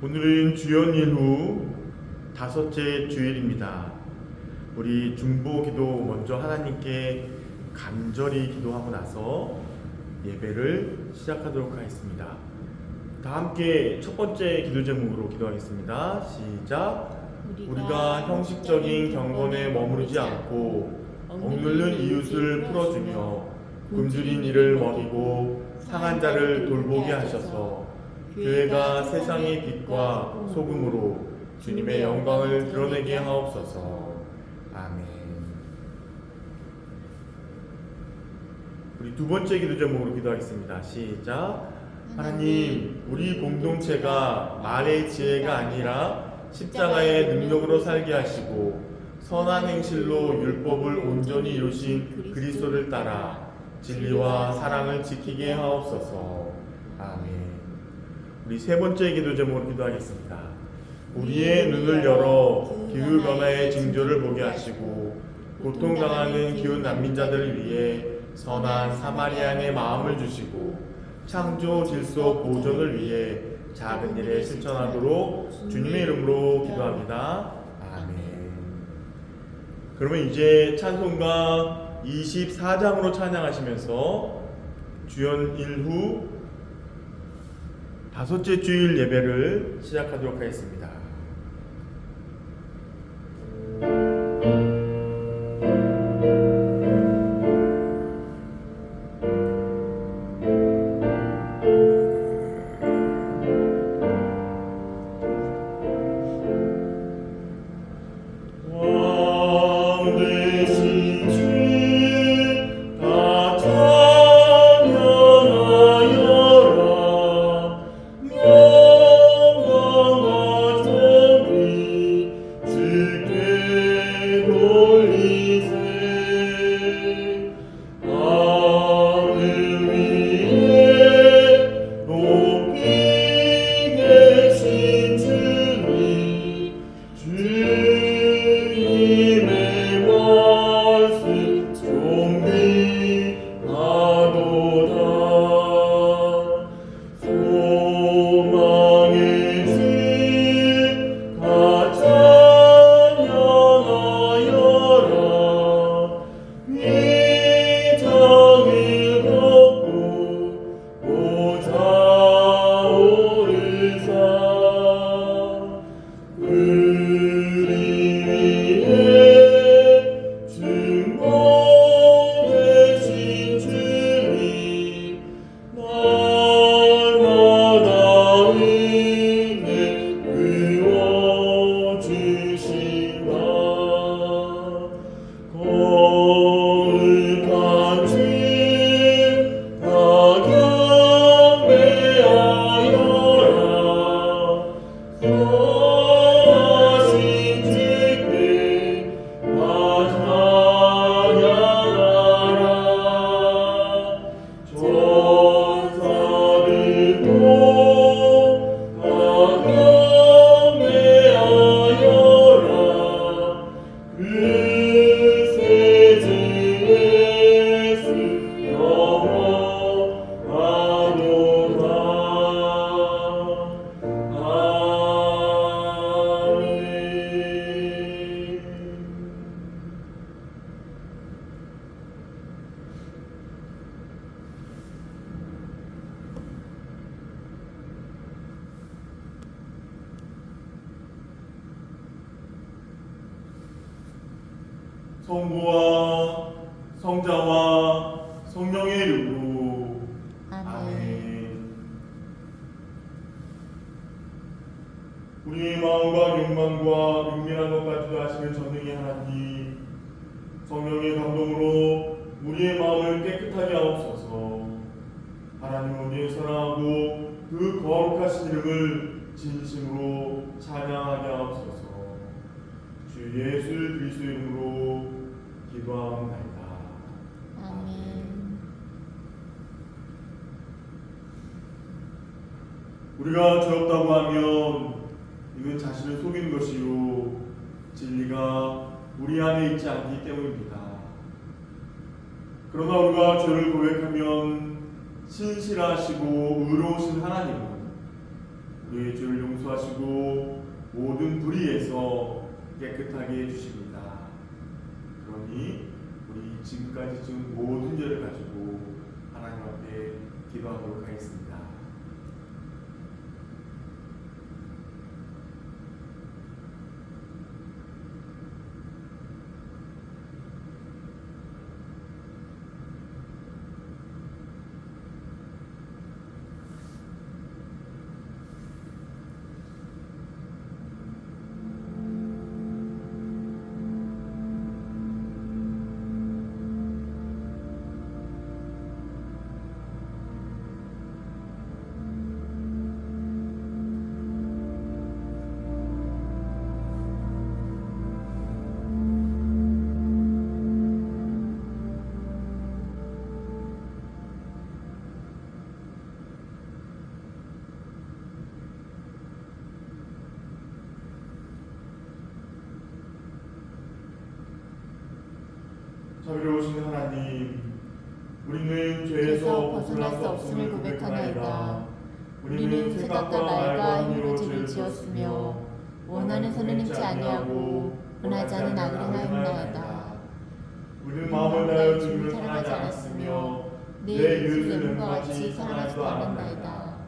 오늘은 주연일 후 다섯째 주일입니다. 우리 중보 기도 먼저 하나님께 간절히 기도하고 나서 예배를 시작하도록 하겠습니다. 다 함께 첫 번째 기도 제목으로 기도하겠습니다. 시작. 우리가 형식적인 경건에 머무르지 않고 억누른 이웃을 풀어주며 굶주린 이를 먹이고 상한 자를 돌보게 하셔서 교회가 세상의 빛과 소금으로 주님의 영광을 드러내게 하옵소서. 아멘. 우리 두 번째 기도 제목으로 기도하겠습니다. 시작. 하나님, 우리 공동체가 말의 지혜가 아니라 십자가의 능력으로 살게 하시고 선한 행실로 율법을 온전히 이루신 그리스도를 따라 진리와 사랑을 지키게 하옵소서. 아멘. 우리 세 번째 기도 제목으로 기도하겠습니다. 우리의 눈을 열어 기후변화의 징조를 보게 하시고 고통당하는 기후 난민자들을 위해 선한 사마리아인의 마음을 주시고 창조 질서 보존을 위해 작은 일에 실천하도록 주님의 이름으로 기도합니다. 아멘. 그러면 이제 찬송가 24장으로 찬양하시면서 주연일 후 다섯째 주일 예배를 시작하도록 하겠습니다. 성부와 성자와 성령의 이름으로 아멘. 우리의 마음과 욕망과 은밀한 것까지도 아시는 전능의 하나님, 성령의 감동으로 우리의 마음을 깨끗하게 하옵소서. 하나님을 온전히 사랑하고 그 거룩하신 이름을 진심으로 찬양하게 하옵소서. 주 예수 그리스도 이름으로 기도하옵나이다. 아멘. 우리가 죄없다고 하면 이건 자신을 속이는 것이요 진리가 우리 안에 있지 않기 때문입니다. 그러나 우리가 죄를 고백하면 신실하시고 의로우신 하나님은 우리의 죄를 용서하시고 모든 불의에서 깨끗하게 해주십니다. 그러니 우리 지금까지 지은 모든 죄를 가지고 하나님 앞에 기도하도록 하겠습니다. 자비로우신 하나님, 우리는 죄에서 벗어날 수 없음을 고백하나이다. 우리는 생각과 말과 힘으로 죄를 지었으며 원하는 선을 행치 아니하고 원하지 않은 악을 행하였나이다. 우리는 마음을 다하여 주님을 사랑하지 않았으며 내 이웃을 내 몸과 같이 사랑하지도 않았나이다.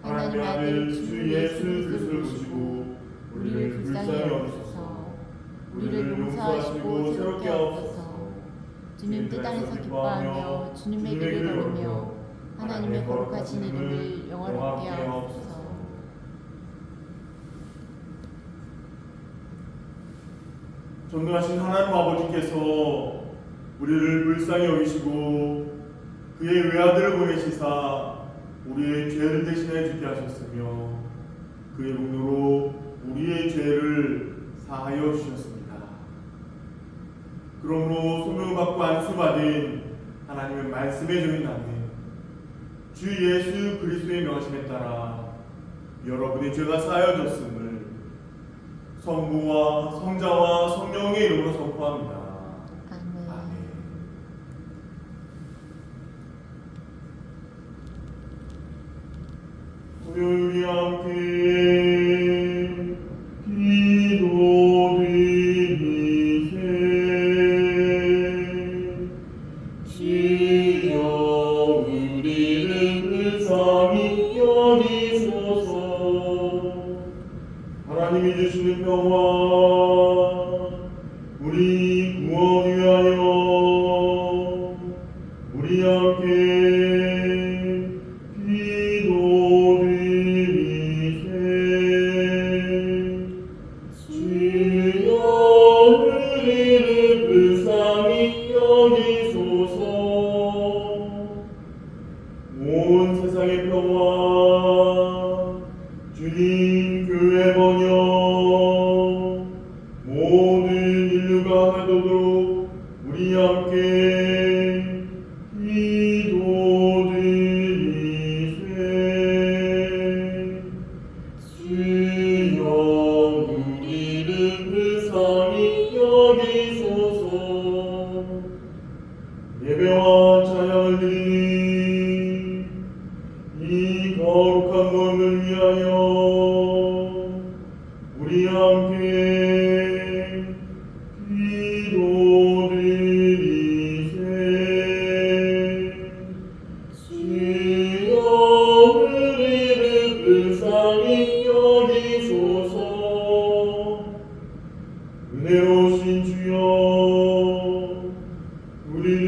하나님 아들 주 예수 그리스도를 보시고 우리를 불쌍히 여기소서. 우리를 용서하시고 새롭게 하옵소서. 주님 뜻 안에서 기뻐하며 주님의 길을 걸으며 하나님의 거룩하신 이름을 영원롭게 하옵소서. 전능하신 하나님 아버지께서 우리를 불쌍히 여기시고 그의 외아들을 보내시사 우리의 죄를 대신해 주게 하셨으며 그의 공로로 우리의 죄를 사하여 주셨습니다. 그러므로 소명을 받고 안수받은 하나님의 말씀에 저희 나는 주 예수 그리스도의 명하심에 따라 여러분의 죄가 사하여졌음을 성부와 성자와 성령의 이름으로 선포합니다. 아멘. 우리 함께 기도드리세. 주여 우리를 불쌍히 여기소서. 하나님이 주시는 평화 우리 구원 위하여 우리 함께 기도드리세. 주여 우리를 불쌍히 여기소서. 온 세상의 평화 주님 교회 번영 모든 인류가 하나 되도록 우리 함께 기도드리세. 주여 우리를 불쌍히 여기소서. 예배와 찬양을 드리니 이 거룩한 몸을 위하여 우리 함께 기도드리세. 주여 우리를 불쌍히 여기소서. 은혜로우신 주여 우리를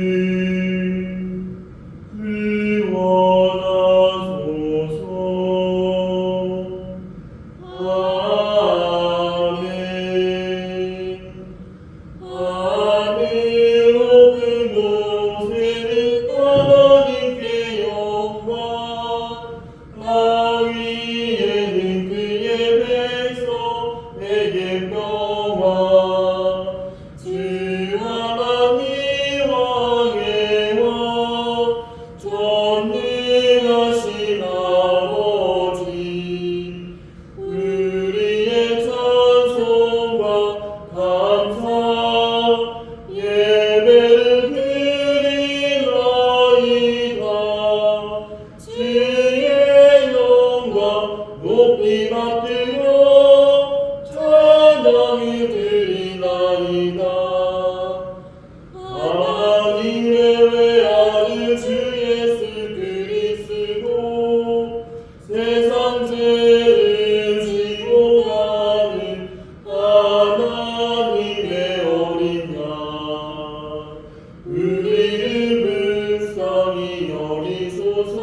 우리를 불쌍히 여기소서.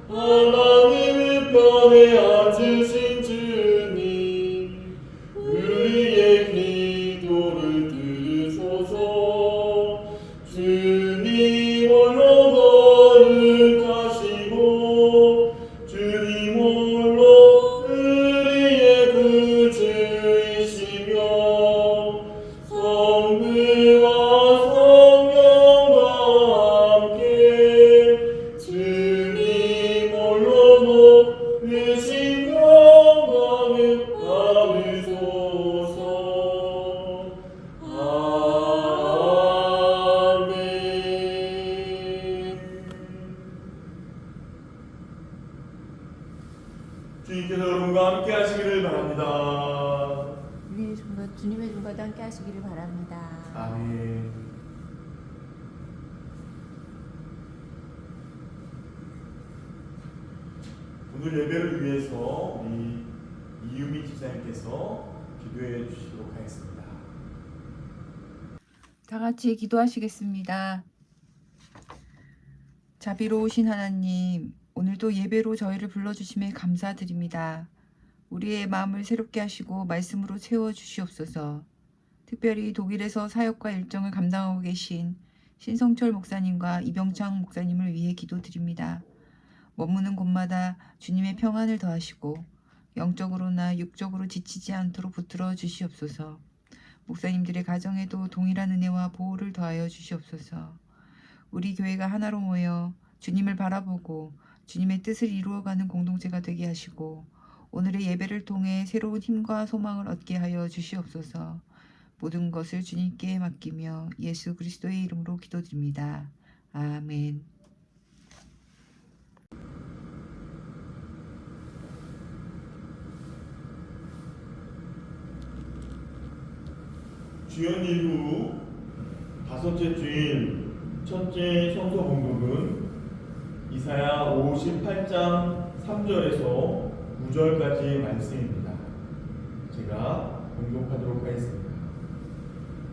하나님의 편에 앉으신 주님, 우리의 기도를 들으소서. 주님 홀로 거룩하시고 주님 홀로 우리의 구주이시며 성부와 성령과 함께 주님 홀로 높으신 영광을 받으소서. 아멘. 주님께서 여러분과 함께 하시기를 바랍니다. 주님의 손과도 함께 하시기를 바랍니다. 아멘. 오늘 예배를 위해서 우리 이유미 집사님께서 기도해 주시도록 하겠습니다. 다 같이 기도하시겠습니다. 자비로우신 하나님, 오늘도 예배로 저희를 불러주심에 감사드립니다. 우리의 마음을 새롭게 하시고 말씀으로 채워주시옵소서. 특별히 독일에서 사역과 일정을 감당하고 계신 신성철 목사님과 이병창 목사님을 위해 기도드립니다. 머무는 곳마다 주님의 평안을 더하시고 영적으로나 육적으로 지치지 않도록 붙들어 주시옵소서. 목사님들의 가정에도 동일한 은혜와 보호를 더하여 주시옵소서. 우리 교회가 하나로 모여 주님을 바라보고 주님의 뜻을 이루어가는 공동체가 되게 하시고 오늘의 예배를 통해 새로운 힘과 소망을 얻게 하여 주시옵소서. 모든 것을 주님께 맡기며 예수 그리스도의 이름으로 기도드립니다. 아멘. 주연 이후 다섯째 주일 첫째 성서 공독은 이사야 58장 3절에서 9절까지의 말씀입니다. 제가 공독하도록 하겠습니다.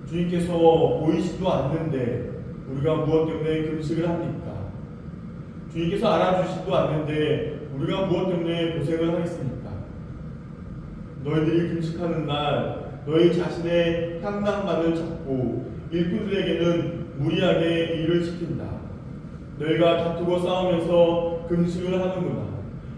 주님께서 보이지도 않는데 우리가 무엇 때문에 금식을 합니까? 주님께서 알아주시지도 않는데 우리가 무엇 때문에 고생을 하겠습니까? 너희들이 금식하는 날 너희 자신의 향낭만을 찾고 일꾼들에게는 무리하게 일을 시킨다. 너희가 다투고 싸우면서 금식을 하는구나.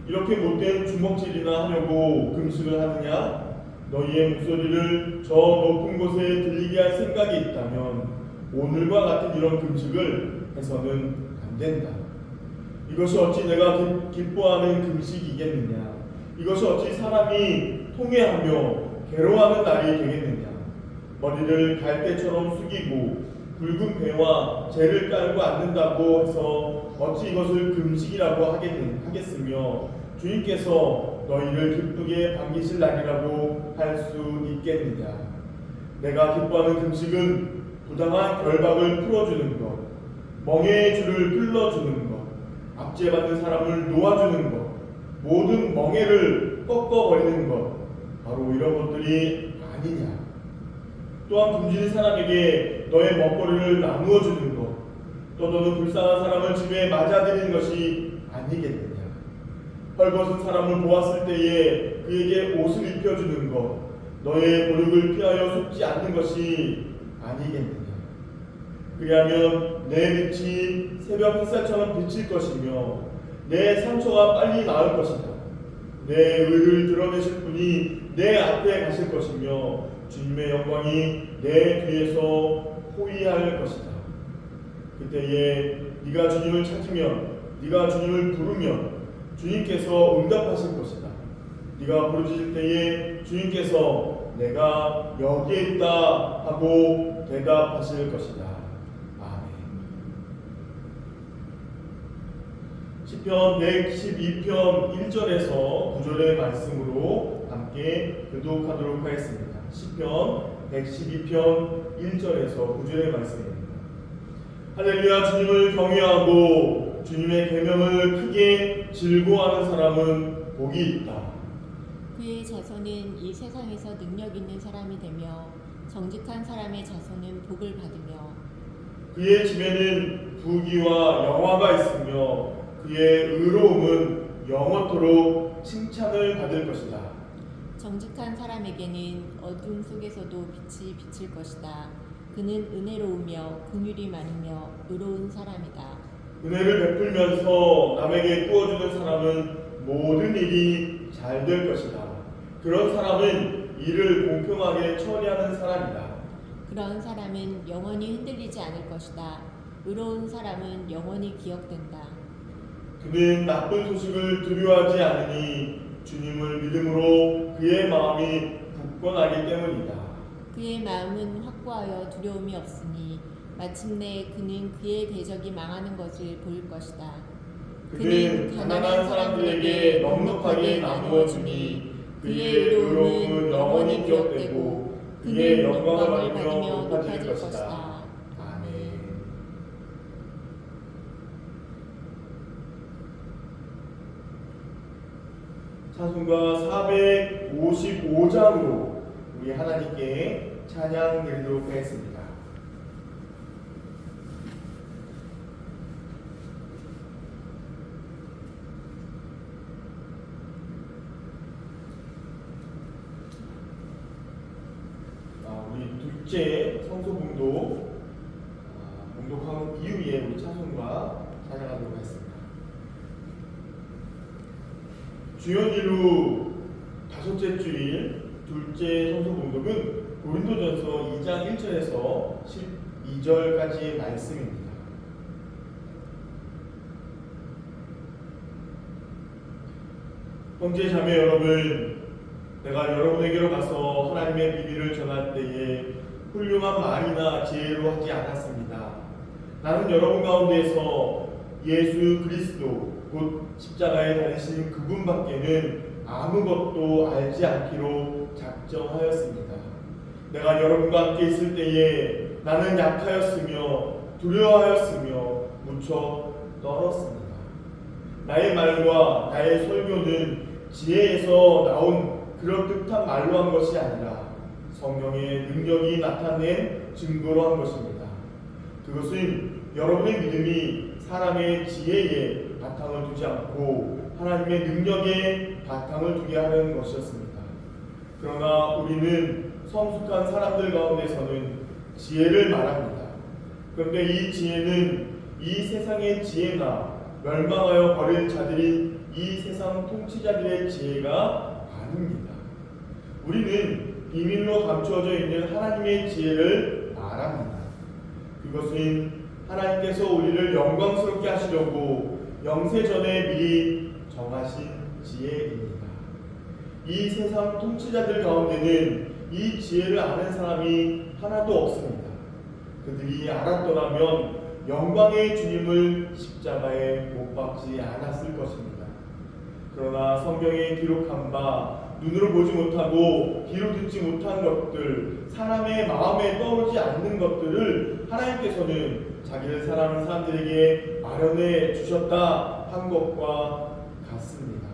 이렇게 못된 주먹질이나 하려고 금식을 하느냐? 너희의 목소리를 저 높은 곳에 들리게 할 생각이 있다면 오늘과 같은 이런 금식을 해서는 안 된다. 이것이 어찌 내가 기뻐하는 금식이겠느냐? 이것이 어찌 사람이 통회하며 괴로워하는 날이 되겠느냐? 머리를 갈대처럼 숙이고 굵은 배와 재를 깔고 앉는다고 해서 어찌 이것을 금식이라고 하겠으며 주님께서 너희를 기쁘게 반기실 날이라고 할 수 있겠느냐? 내가 기뻐하는 금식은 부당한 결박을 풀어주는 것, 멍에의 줄을 끌어주는 것, 압제받는 사람을 놓아주는 것, 모든 멍에를 꺾어버리는 것, 바로 이런 것들이 아니냐? 또한 굶주린 사람에게 너의 먹거리를 나누어 주는 것, 또 너는 불쌍한 사람을 집에 맞아들이는 것이 아니겠느냐? 헐벗은 사람을 보았을 때에 그에게 옷을 입혀주는 것, 너의 고륙을 피하여 속지 않는 것이 아니겠느냐? 그리하면 내 빛이 새벽 햇살처럼 비칠 것이며 내 상처가 빨리 나을 것이다. 내 의를 드러내실 분이 내 앞에 가실 것이며 주님의 영광이 내 뒤에서 호위할 것이다. 그때에 네가 주님을 찾으면, 네가 주님을 부르면 주님께서 응답하실 것이다. 네가 부르짖을 때에 주님께서 내가 여기에 있다 하고 대답하실 것이다. 아멘. 시편 112편 1절에서 9절의 말씀으로 함께 교독하도록 하겠습니다. 시편 112편 1절에서 9절의 말씀입니다. 할렐루야. 주님을 경외하고 주님의 계명을 크게 즐거워하는 사람은 복이 있다. 그의 자손은 이 세상에서 능력 있는 사람이 되며 정직한 사람의 자손은 복을 받으며 그의 집에는 부귀와 영화가 있으며 그의 의로움은 영원토록 칭찬을 받을 것이다. 정직한 사람에게는 어둠 속에서도 빛이 비칠 것이다. 그는 은혜로우며 긍휼이 많으며 의로운 사람이다. 은혜를 베풀면서 남에게 부어주는 사람은 모든 일이 잘 될 것이다. 그런 사람은 일을 공평하게 처리하는 사람이다. 그런 사람은 영원히 흔들리지 않을 것이다. 의로운 사람은 영원히 기억된다. 그는 나쁜 소식을 두려워하지 않으니 주님을 믿음으로 그의 마음이 굳건하기 때문이다. 그의 마음은 확고하여 두려움이 없으니 마침내 그는 그의 대적이 망하는 것을 볼 것이다. 그는 가난한 사람들에게 넉넉하게 나누어 주니 그의 의로움은 영원히 기억되고 그의 영광을 받으며 높아질 것이다. 아멘. 찬송가 455장으로 우리 하나님께 찬양 드리도록 하겠습니다. 우리 둘째 성소봉독 봉독한 이후에 우리 찬송가 찬양하도록 하겠습니다. 주연일로 다섯째 주일 둘째 성소봉독은 고린도전서 2장 1절에서 12절까지의 말씀입니다. 형제 자매 여러분, 내가 여러분에게로 가서 하나님의 비밀을 전할 때에 훌륭한 말이나 지혜로 하지 않았습니다. 나는 여러분 가운데서 예수 그리스도 곧 십자가에 달리신 그분밖에는 아무것도 알지 않기로 작정하였습니다. 내가 여러분과 함께 있을 때에 나는 약하였으며 두려워하였으며 무척 떨었습니다. 나의 말과 나의 설교는 지혜에서 나온 그럴듯한 말로 한 것이 아니라 성령의 능력이 나타낸 증거로 한 것입니다. 그것은 여러분의 믿음이 사람의 지혜에 바탕을 두지 않고 하나님의 능력에 바탕을 두게 하는 것이었습니다. 그러나 우리는 성숙한 사람들 가운데서는 지혜를 말합니다. 그런데 이 지혜는 이 세상의 지혜나 멸망하여 버릴 자들인 이 세상 통치자들의 지혜가 아닙니다. 우리는 비밀로 감추어져 있는 하나님의 지혜를 말합니다. 그것은 하나님께서 우리를 영광스럽게 하시려고 영세전에 미리 정하신 지혜입니다. 이 세상 통치자들 가운데는 이 지혜를 아는 사람이 하나도 없습니다. 그들이 알았더라면 영광의 주님을 십자가에 못 박지 않았을 것입니다. 그러나 성경에 기록한 바 눈으로 보지 못하고 귀로 듣지 못한 것들, 사람의 마음에 떠오르지 않는 것들을 하나님께서는 자기를 사랑하는 사람들에게 마련해 주셨다 한 것과 같습니다.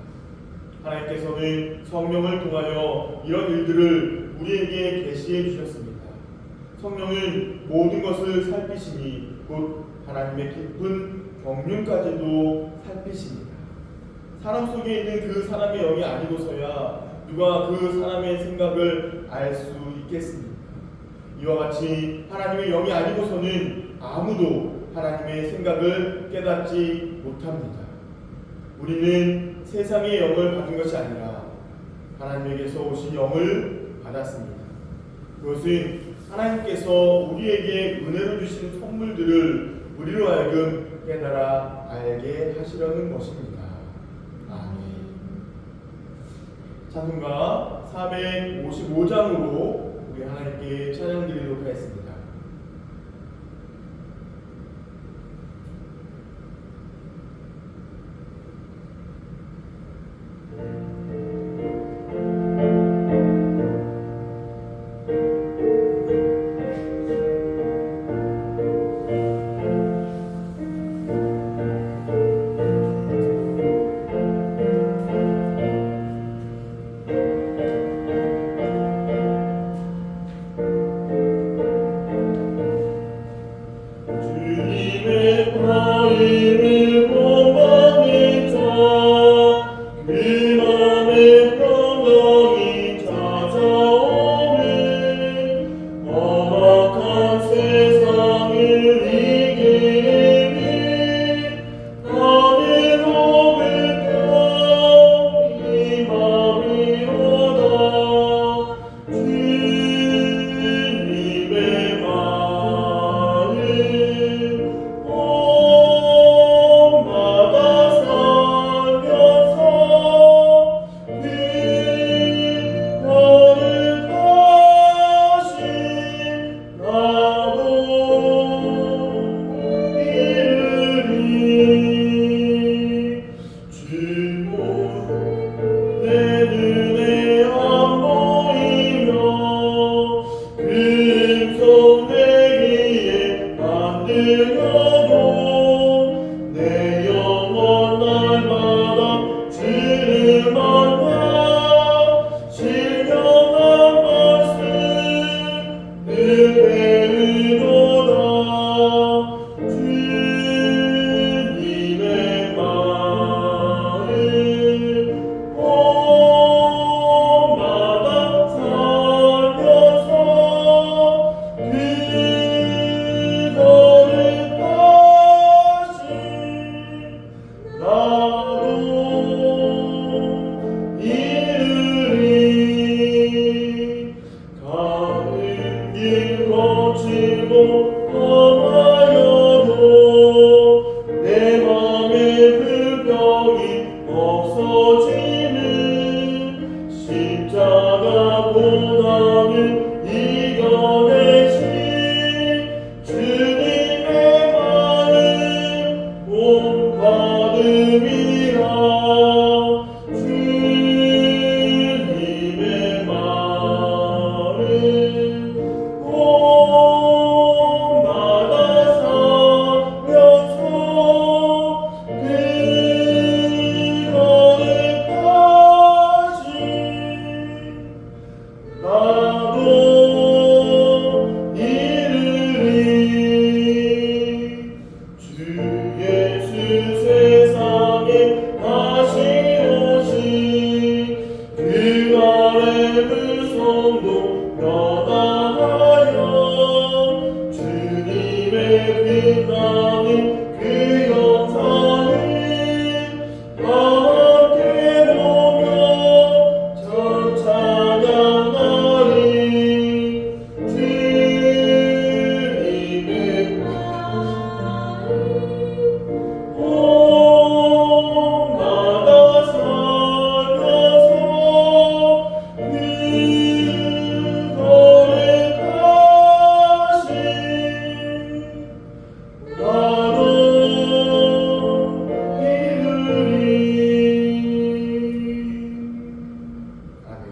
하나님께서는 성령을 통하여 이런 일들을 우리에게 계시해 주셨습니다. 성령은 모든 것을 살피시니 곧 하나님의 깊은 경륜까지도 살피십니다. 사람 속에 있는 그 사람의 영이 아니고서야 누가 그 사람의 생각을 알 수 있겠습니까? 이와 같이 하나님의 영이 아니고서는 아무도 하나님의 생각을 깨닫지 못합니다. 우리는 세상의 영을 받은 것이 아니라 하나님에게서 오신 영을 받았습니다. 그것은 하나님께서 우리에게 은혜로 주신 선물들을 우리로 하여금 깨달아 알게 하시려는 것입니다. 아멘. 찬송가 455장으로 우리 하나님께 찬양 드리도록 하겠습니다. 들려도 내 영혼 날마다 주를 만나 신령한 말씀 은혜로다 주님의 마음 곳마다 살면서 나도 이르리 가는 길 거치고 떠나여도 내 맘의 불평이 없어지는 십자가 고난을 이겨내신 주님의 마음 온 받음이라 주님의 마음 곳마다 살면서 그거를 나도 이르리 주 예수 세상에 다시 오신 그날의 무성도 변화하여 주님의 빛나는 그 영상을 함께 보며 전 찬양하리 주님의 곳마다 살면서 그거를 다시 나도 이르리 아멘.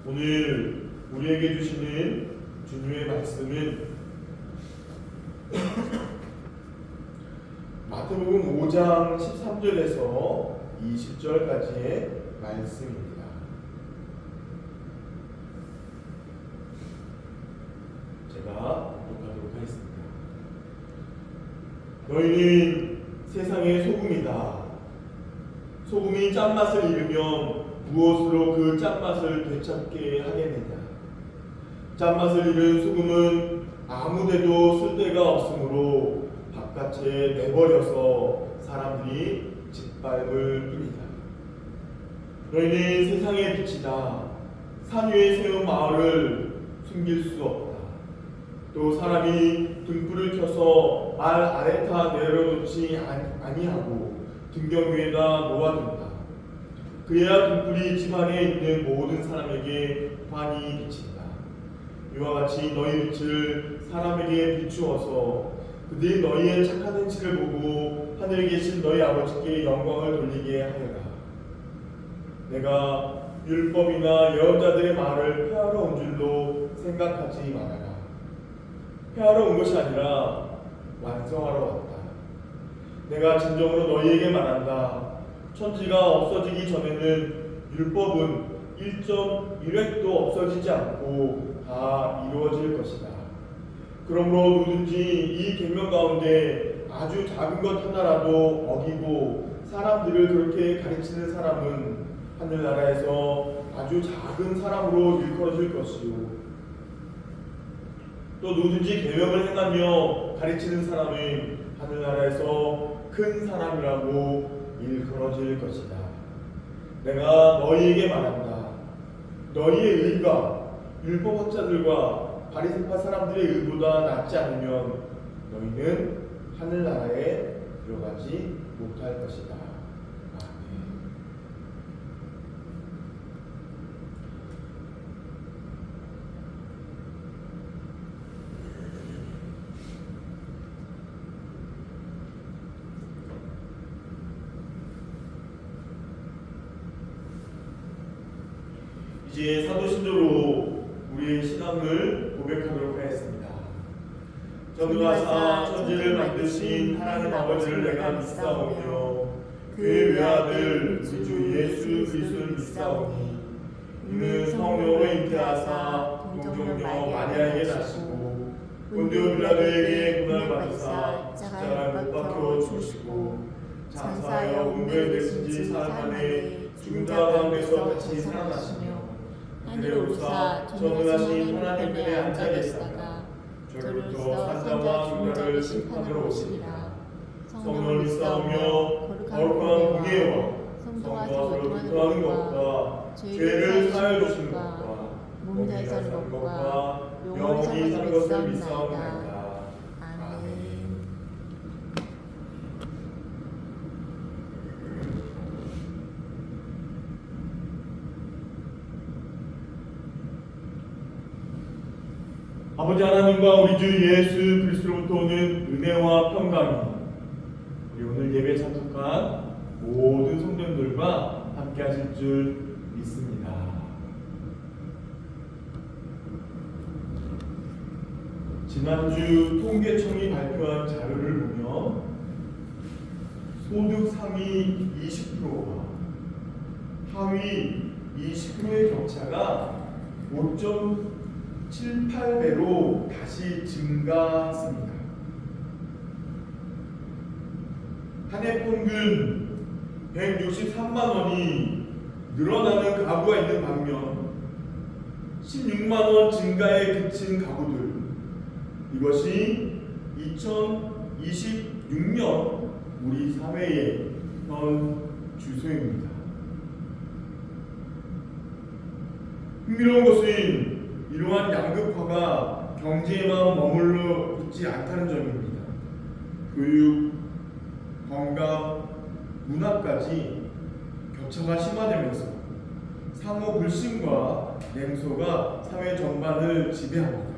오늘 우리에게 주시는 주님의 말씀은 마태복음 5장 13절에서 20절까지의 말씀입니다. 제가 독하도록 하겠습니다. 너희는 세상의 소금이다. 소금이 짠맛을 잃으면 무엇으로 그 짠맛을 되찾게 하겠느냐? 짠맛을 잃은 소금은 아무데도 쓸데가 없으므로 바깥에 내버려서 사람들이 짓밟을 뿐이다. 너희는 세상의 빛이다. 산 위에 세운 마을을 숨길 수 없다. 또 사람이 등불을 켜서 말 아래타 내려놓지 아니하고 등경 위에다 놓아둔다. 그래야 등불이 집 안에 있는 모든 사람에게 환히 비친다. 이와 같이 너희 빛을 사람에게 비추어서 그들이 너희의 착한 행실을 보고 하늘에 계신 너희 아버지께 영광을 돌리게 하여라. 내가 율법이나 예언자들의 말을 폐하러 온 줄로 생각하지 말아라. 폐하러 온 것이 아니라 완성하러 왔다. 내가 진정으로 너희에게 말한다. 천지가 없어지기 전에는 율법은 1.1획도 없어지지 않고 다 이루어질 것이다. 그러므로 누구든지 이 계명 가운데 아주 작은 것 하나라도 어기고 사람들을 그렇게 가르치는 사람은 하늘나라에서 아주 작은 사람으로 일컬어질 것이요, 또 누구든지 계명을 행하며 가르치는 사람은 하늘나라에서 큰 사람이라고 일컬어질 것이다. 내가 너희에게 말한다. 너희의 의가 율법학자들과 바리새파 사람들의 의보다 낫지 않으면 너희는 하늘나라에 들어가지 못할 것이다. 아멘. 이제 사도신조로 우리의 신앙을 고백하도록 하겠습니다. 전능하사 천지를 만드신 하나님 아버지를 내가 믿사오며 그의 외아들 우리 주 예수 그리스도를 믿사오니 이는 성령으로 잉태하사 동정녀 마리아에게 나시고 본디오 빌라도에게 고난을 받으사 십자가에 못 박혀 죽으시고 장사하여 운명에 되신 지 사흘 만에 죽은 자 가운데서 다시 살아나시며 하늘에 오르사 전능하신 하나님 편에 앉아 계시다가 저로부터 산자와 중자를 심판으로 오시리라. 성령을 믿사오며 거룩한 공예와 성도와 교통하는 것과 죄를 사하여 주시는 것과 몸 다해 사는 것과 영원히 사는 것을 믿사옵나이다. 아멘. 아버지 하나님과 우리 주 예수 그리스도로부터 오는 은혜와 평강이 우리 오늘 예배 참석한 모든 성도님들과 함께 하실 줄 믿습니다. 지난주 통계청이 발표한 자료를 보면 소득 상위 20%와 하위 20%의 격차가 5.78배로 다시 증가했습니다. 한 해 평균 163만 원이 늘어나는 가구가 있는 반면 16만 원 증가에 그친 가구들, 이것이 2026년 우리 사회의 현 주소입니다. 흥미로운 것은 이러한 양극화가 경제에만 머물러 있지 않다는 점입니다. 교육, 건강, 문화까지 격차가 심화되면서 상호 불신과 냉소가 사회 전반을 지배합니다.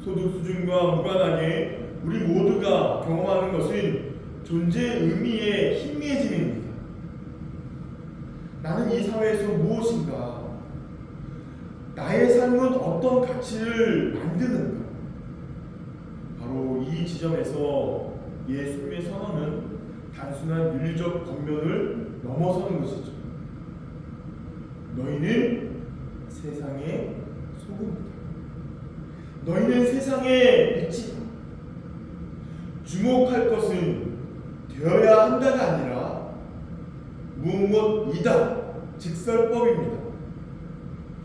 소득 수준과 무관하게 우리 모두가 경험하는 것은 존재 의미의 희미해짐입니다. 나는 이 사회에서 무엇인가? 나의 삶은 어떤 가치를 만드는가? 바로 이 지점에서 예수님의 선언은 단순한 윤리적 겉면을 넘어서는 것이죠. 너희는 세상의 소금이다. 너희는 세상의 빛이다. 주목할 것은 되어야 한다가 아니라 무엇이다. 직설법입니다.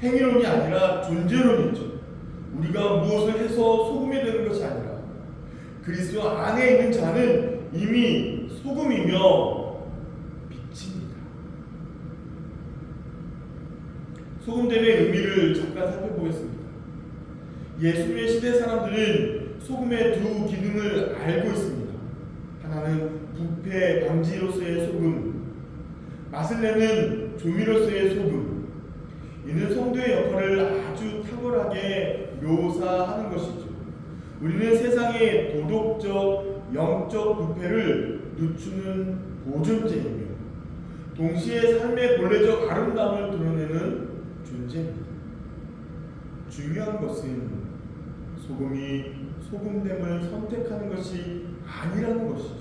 행위론이 아니라 존재론이죠. 우리가 무엇을 해서 소금이 되는 것이 아니라 그리스도 안에 있는 자는 이미 소금이며 빛입니다. 소금됨의 의미를 잠깐 살펴보겠습니다. 예수님의 시대 사람들은 소금의 두 기능을 알고 있습니다. 하나는 부패 방지로서의 소금, 맛을 내는 조미로서의 소금. 이는 성도의 역할을 아주 탁월하게 묘사하는 것이죠. 우리는 세상의 도덕적, 영적 부패를 늦추는 보존제이며 동시에 삶의 본래적 아름다움을 드러내는 존재입니다. 중요한 것은 소금이 소금됨을 선택하는 것이 아니라는 것이죠.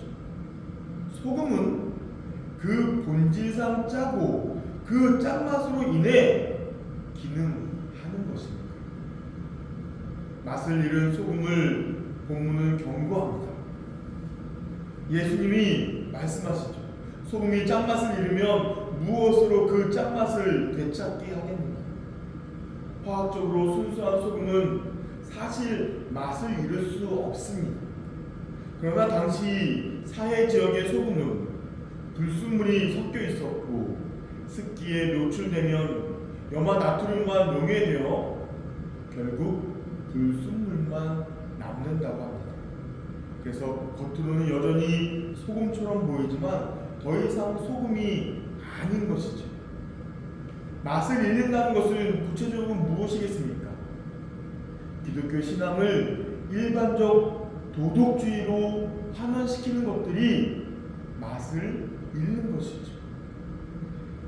소금은 그 본질상 짜고 그 짠맛으로 인해 기능하는 것입니다. 맛을 잃은 소금을 본문은 경고합니다. 예수님이 말씀하시죠. 소금이 짠맛을 잃으면 무엇으로 그 짠맛을 되찾게 하겠는가? 화학적으로 순수한 소금은 사실 맛을 잃을 수 없습니다. 그러나 당시 사해 지역의 소금은 불순물이 섞여 있었고 습기에 노출되면 염화 나트륨만 용해되어 결국 불순물만 남는다고 합니다. 그래서 겉으로는 여전히 소금처럼 보이지만 더 이상 소금이 아닌 것이죠. 맛을 잃는다는 것은 구체적으로 무엇이겠습니까? 기독교 신앙을 일반적 도덕주의로 환원시키는 것들이 맛을 잃는 것이죠.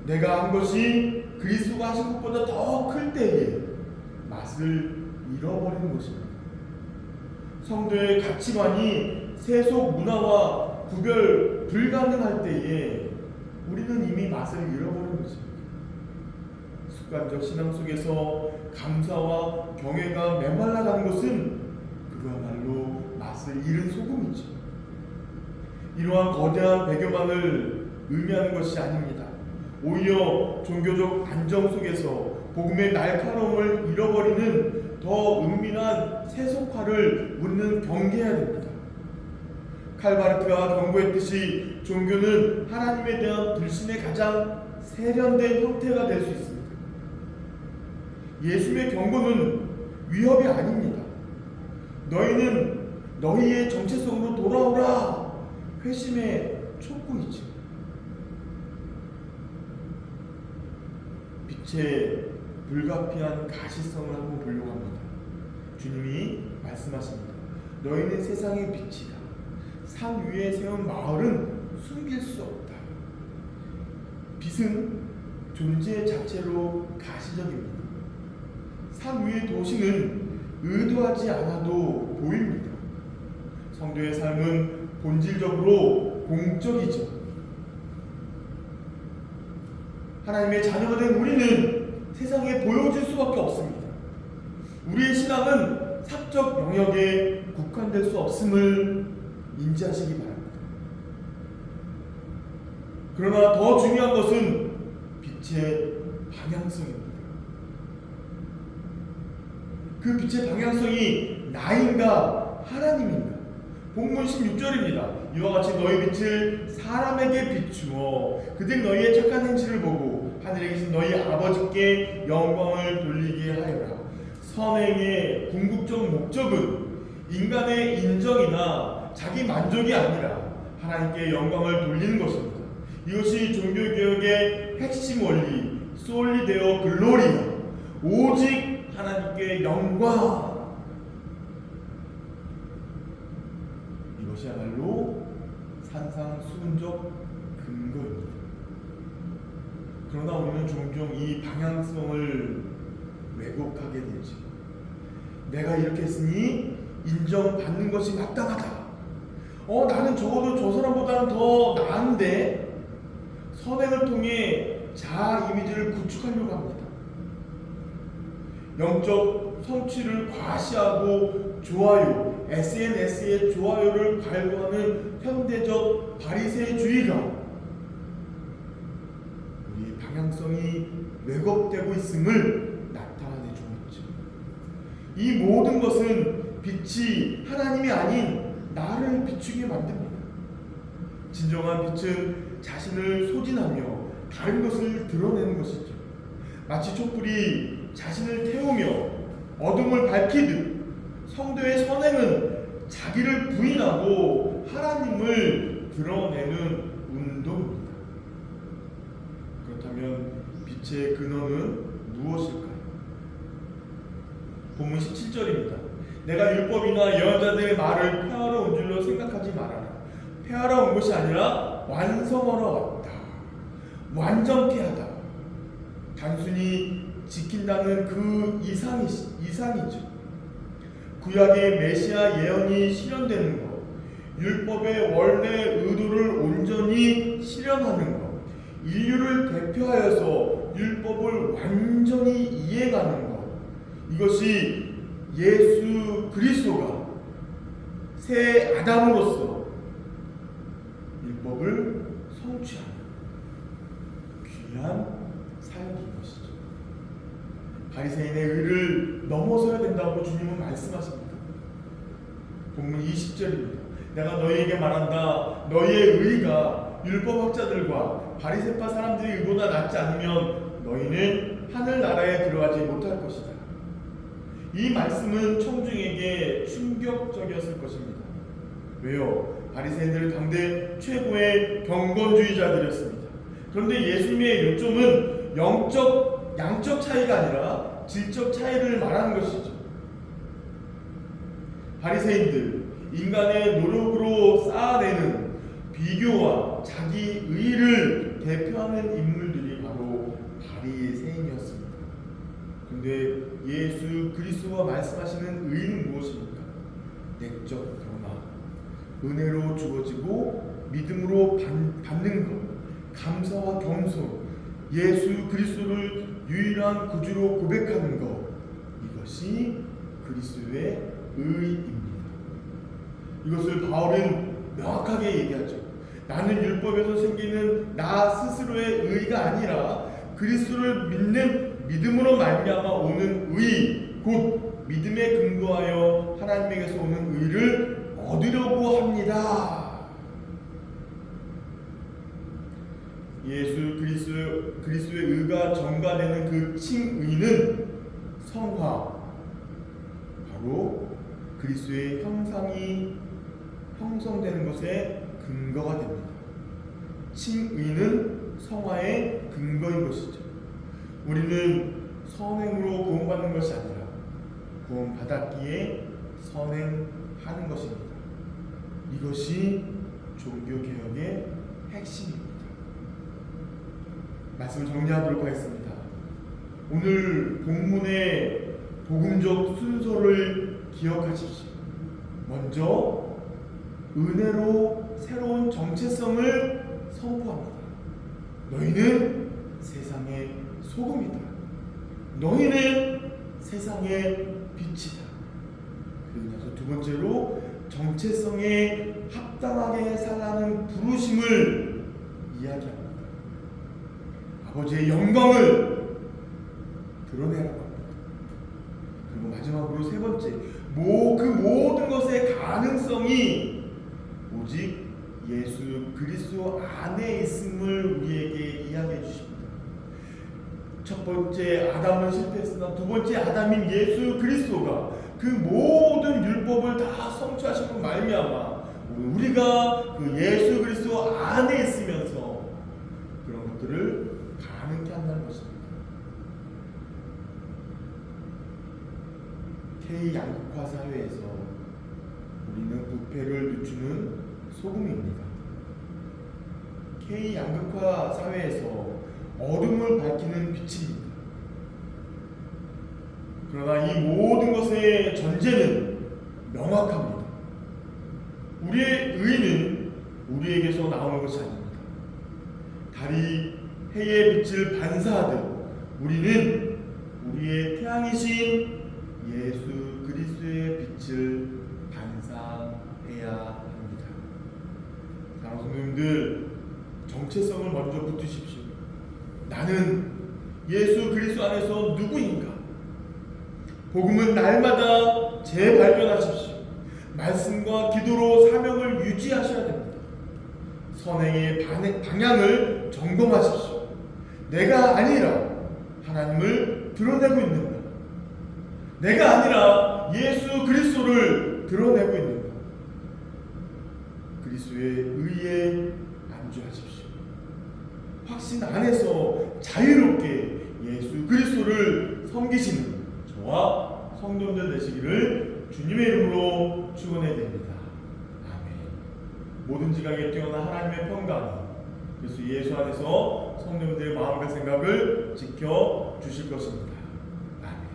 내가 한 것이 그리스도가 하신 것보다 더 클 때에 맛을 잃어버리는 것입니다. 성도의 가치관이 세속 문화와 구별 불가능할 때에 우리는 이미 맛을 잃어버리는 것입니다. 습관적 신앙 속에서 감사와 경외가 메말라가는 것은 그거야말로 맛을 잃은 소금이죠. 이러한 거대한 배교만을 의미하는 것이 아닙니다. 오히려 종교적 안정 속에서 복음의 날카로움을 잃어버리는 더 은밀한 세속화를 우리는 경계해야 됩니다. 칼바르트가 경고했듯이 종교는 하나님에 대한 불신의 가장 세련된 형태가 될 수 있습니다. 예수의 경고는 위협이 아닙니다. 너희는 너희의 정체성으로 돌아오라, 회심의 촉구이죠. 빛의 불가피한 가시성을 한번 보려고 합니다. 주님이 말씀하십니다. 너희는 세상의 빛이다. 산 위에 세운 마을은 숨길 수 없다. 빛은 존재 자체로 가시적입니다. 산 위의 도시는 의도하지 않아도 보입니다. 성도의 삶은 본질적으로 공적이죠. 하나님의 자녀가 된 우리는 세상에 보여줄 수밖에 없습니다. 우리의 신앙은 사적 영역에 국한될 수 없음을 인지하시기 바랍니다. 그러나 더 중요한 것은 빛의 방향성입니다. 그 빛의 방향성이 나인가 하나님인가? 본문 16절입니다. 이와 같이 너희 빛을 사람에게 비추어 그들 너희의 착한 행실을 보고 하늘에 계신 너희 아버지께 영광을 돌리게 하여라. 선행의 궁극적 목적은 인간의 인정이나 자기 만족이 아니라 하나님께 영광을 돌리는 것입니다. 이것이 종교개혁의 핵심 원리, 솔리 데오 글로리아, 오직 하나님께 영광. 이것이야말로 산상수훈적 근거입니다. 그러나 우리는 종종 이 방향성을 왜곡하게 되죠. 내가 이렇게 했으니 인정받는 것이 마땅하다. 나는 적어도 저 사람보다는 더 나은데, 선행을 통해 자아 이미지를 구축하려고 합니다. 영적 성취를 과시하고 좋아요, SNS의 좋아요를 갈구하는 현대적 바리새주의가 우리 방향성이 왜곡되고 있음을 나타내 주었죠. 이 모든 것은 빛이 하나님이 아닌 나를 비추게 만듭니다. 진정한 빛은 자신을 소진하며 다른 것을 드러내는 것이죠. 마치 촛불이 자신을 태우며 어둠을 밝히듯 성도의 선행은 자기를 부인하고 하나님을 드러내는 운동입니다. 그렇다면 빛의 근원은 무엇일까요? 본문 17절입니다. 내가 율법이나 예언자들의 말을 폐하러 온 줄로 생각하지 말아라. 폐하러 온 것이 아니라 완성하러 왔다. 완전케 하다. 단순히 지킨다는 그 이상이죠. 구약의 메시아 예언이 실현되는 것, 율법의 원래 의도를 온전히 실현하는 것, 인류를 대표하여서 율법을 완전히 이해하는 것, 이것이 예수 그리스도가 새 아담으로서 율법을 성취하는 귀한 삶인 것이죠. 바리새인의 의를 넘어서야 된다고 주님은 말씀하십니다. 본문 20절입니다. 내가 너희에게 말한다. 너희의 의가 율법학자들과 바리새파 사람들의 의보다 낫지 않으면 너희는 하늘나라에 들어가지 못할 것이다. 이 말씀은 청중에게 충격적이었을 것입니다. 왜요? 바리새인들은 당대 최고의 경건주의자들이었습니다. 그런데 예수님의 요점은 양적 차이가 아니라 질적 차이를 말하는 것이죠. 바리새인들, 인간의 노력으로 쌓아내는 비교와 자기 의를 대표하는 인물들이 바로 다리의 세인이었습니다. 근데 예수 그리스도가 말씀하시는 의는 무엇입니까? 내적 변화, 은혜로 주어지고 믿음으로 받는 것, 감사와 겸손, 예수 그리스도를 유일한 구주로 고백하는 것, 이것이 그리스도의 의입니다. 이것을 바울은 명확하게 얘기하죠. 나는 율법에서 생기는 나 스스로의 의가 아니라 그리스도를 믿는 믿음으로 말미암아 오는 의, 곧 믿음에 근거하여 하나님에게서 오는 의를 얻으려고 합니다. 예수 그리스도의 의가 전가되는 그 칭의는 성화, 바로 그리스도의 형상이 형성되는 것에 근거가 됩니다. 칭의는 성화의 근거인 것이죠. 우리는 선행으로 구원받는 것이 아니라 구원받았기에 선행하는 것입니다. 이것이 종교개혁의 핵심입니다. 말씀을 정리하도록 하겠습니다. 오늘 본문의 복음적 순서를 기억하십시오. 먼저 은혜로 새로운 정체성을 선포합니다. 너희는 세상의 소금이다. 너희는 세상의 빛이다. 그리고 나서 두 번째로 정체성에 합당하게 살라는 부르심을 이야기합니다. 아버지의 영광을 드러내라고 합니다. 그리고 마지막으로 세 번째, 그 모든 것의 가능성이 오직 예수 그리스도 안에 있음을 우리에게 이야기해 주십니다. 첫 번째 아담은 실패했으나 두 번째 아담인 예수 그리스도가 그 모든 율법을 다 성취하시고 말미암아 우리가 그 예수 그리스도 안에 있으면서 그런 것들을 가능케 한다는 것입니다. K 양극화 사회에서 우리는 부패를 늦추는 소금입니다. K 양극화 사회에서 어둠을 밝히는 빛입니다. 그러나 이 모든 것의 전제는 명확합니다. 우리의 의는 우리에게서 나오는 것이 아닙니다. 달이 해의 빛을 반사하듯 우리는 우리의 태양이신 예수 그리스도의 빛을 반사해야 합니다. 사랑하는 성도님들, 정체성을 먼저 붙으십시오. 나는 예수 그리스도 안에서 누구인가? 복음은 날마다 재발견하십시오. 말씀과 기도로 사명을 유지하셔야 됩니다. 선행의 방향을 점검하십시오. 내가 아니라 하나님을 드러내고 있는가? 내가 아니라 예수 그리스도를 드러내고 있는가? 그리스도의 의에 안주하십시오. 확신 안에서 자유롭게 예수 그리스도를 섬기시는 저와 성도들 되시기를 주님의 이름으로 축원해 드립니다. 아멘. 모든 지각에 뛰어난 하나님의 평강이 그리스도 예수 안에서 성도들의 마음과 생각을 지켜 주실 것입니다. 아멘.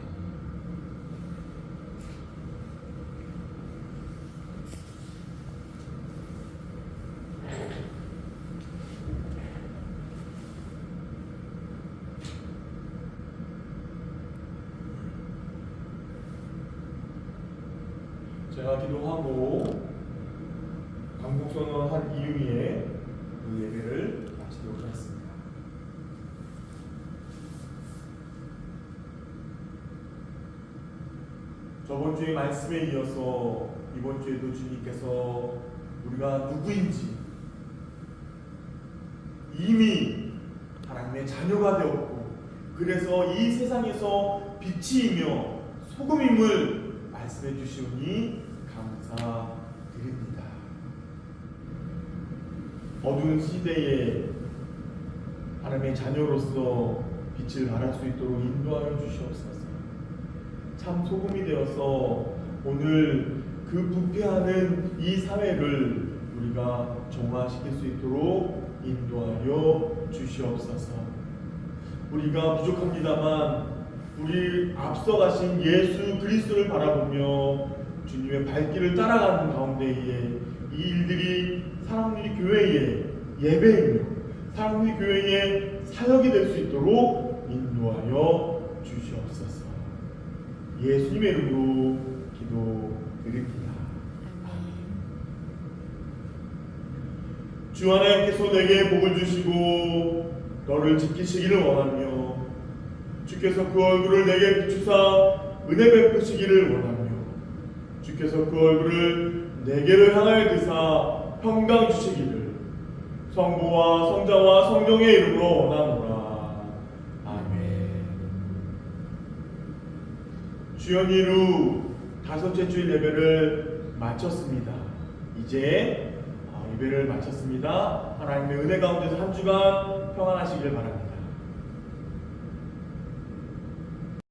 제가 기도하고 강국선언 한 이후에 그 예배를 마치도록 하겠습니다. 저번 주의 말씀에 이어서 이번 주에도 주님께서 우리가 누구인지 이미 하나님의 자녀가 되었고 그래서 이 세상에서 빛이이며 소금임을 말씀해 주시오니 감사드립니다. 어두운 시대에 하나님의 자녀로서 빛을 발할 수 있도록 인도하여 주시옵소서. 참 소금이 되어서 오늘 그 부패하는 이 사회를 우리가 정화시킬 수 있도록 인도하여 주시옵소서. 우리가 부족합니다만 우리 앞서가신 예수 그리스도를 바라보며 주님의 발길을 따라가는 가운데에 이 일들이 사랑누리 교회의 예배이며 사랑누리 교회의 사역이 될 수 있도록 인도하여 주시옵소서. 예수님의 이름으로 기도드립니다. 주 하나님께서 내게 복을 주시고 너를 지키시기를 원하며 주께서 그 얼굴을 내게 비추사 은혜 베푸시기를 원하며 주께서 그 얼굴을 내게를 향하여 드사 평강 주시기를 성부와 성자와 성령의 이름으로 원하노라. 아멘. 주연이루 다섯째 주일 예배를 마쳤습니다. 이제 예배를 마쳤습니다. 하나님의 은혜 가운데서 한 주간 평안하시길 바랍니다.